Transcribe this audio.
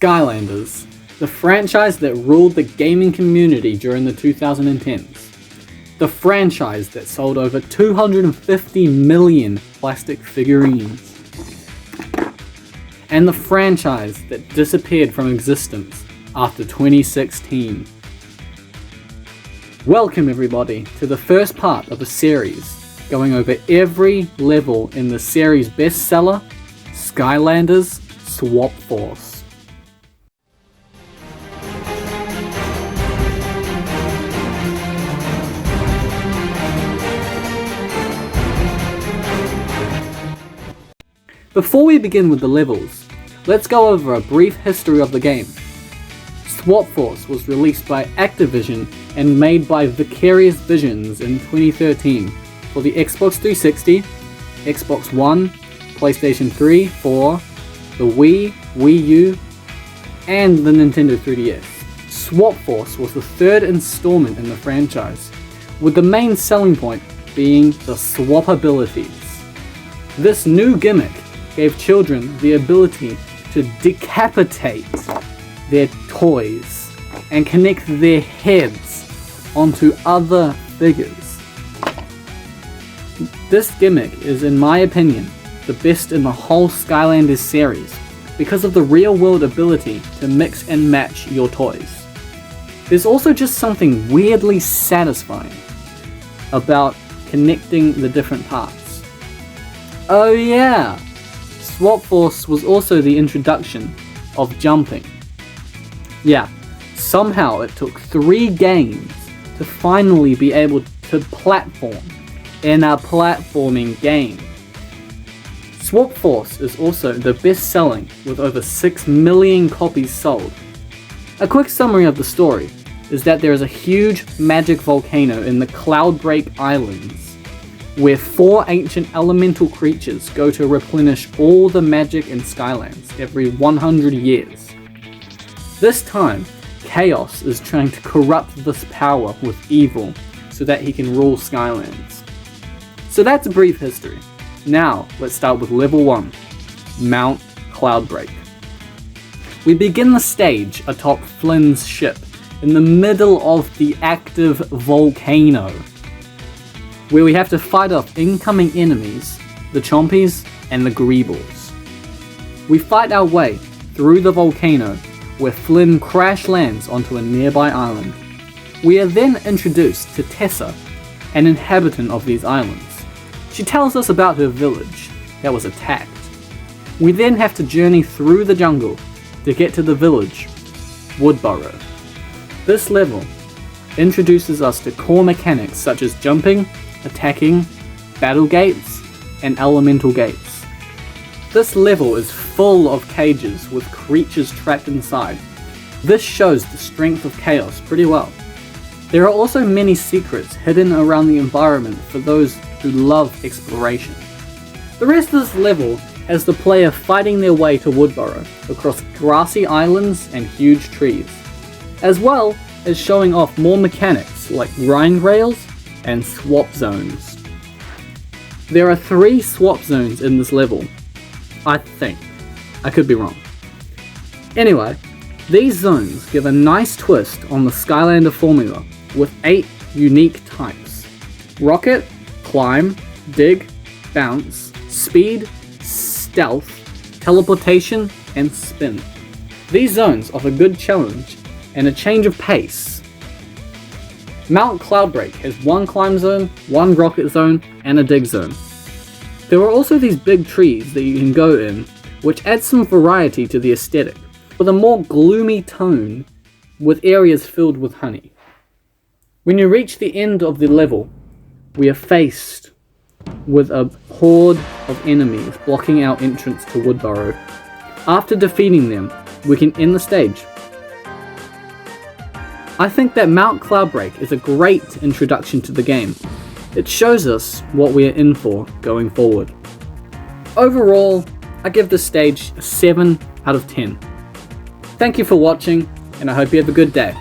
Skylanders, the franchise that ruled the gaming community during the 2010s. The franchise that sold over 250 million plastic figurines. And the franchise that disappeared from existence after 2016. Welcome everybody to the first part of a series going over every level in the series bestseller, Skylanders Swap Force. Before we begin with the levels, let's go over a brief history of the game. Swap Force was released by Activision and made by Vicarious Visions in 2013 for the Xbox 360, Xbox One, PlayStation 3, 4, the Wii, Wii U, and the Nintendo 3DS. Swap Force was the third installment in the franchise, with the main selling point being the swap abilities. This new gimmick gave children the ability to decapitate their toys and connect their heads onto other figures. This gimmick is, in my opinion, the best in the whole Skylanders series because of the real-world ability to mix and match your toys. There's also just something weirdly satisfying about connecting the different parts. Oh yeah! Swap Force was also the introduction of jumping. Yeah, somehow it took 3 games to finally be able to platform in a platforming game. Swap Force is also the best selling with over 6 million copies sold. A quick summary of the story is that there is a huge magic volcano in the Cloudbreak Islands, where 4 ancient elemental creatures go to replenish all the magic in Skylands every 100 years. This time, Chaos is trying to corrupt this power with evil so that he can rule Skylands. So that's a brief history. Now, let's start with level 1, Mount Cloudbreak. We begin the stage atop Flynn's ship, in the middle of the active volcano, where we have to fight off incoming enemies, the Chompies and the Greebles. We fight our way through the volcano, where Flynn crash lands onto a nearby island. We are then introduced to Tessa, an inhabitant of these islands. She tells us about her village that was attacked. We then have to journey through the jungle to get to the village, Woodburrow. This level introduces us to core mechanics such as jumping, attacking, battle gates, and elemental gates. This level is full of cages with creatures trapped inside. This shows the strength of Chaos pretty well. There are also many secrets hidden around the environment for those who love exploration. The rest of this level has the player fighting their way to Woodburrow across grassy islands and huge trees, as well as showing off more mechanics like grind rails and swap zones. There are 3 swap zones in this level, I think. I could be wrong. Anyway, these zones give a nice twist on the Skylander formula with 8 unique types: rocket, climb, dig, bounce, speed, stealth, teleportation, and spin. These zones offer good challenge and a change of pace. Mount Cloudbreak has 1 climb zone, 1 rocket zone, and a dig zone. There are also these big trees that you can go in, which adds some variety to the aesthetic, with a more gloomy tone with areas filled with honey. When you reach the end of the level, we are faced with a horde of enemies blocking our entrance to Woodburrow. After defeating them, we can end the stage. I think that Mount Cloudbreak is a great introduction to the game. It shows us what we are in for going forward. Overall, I give this stage a 7 out of 10. Thank you for watching, and I hope you have a good day.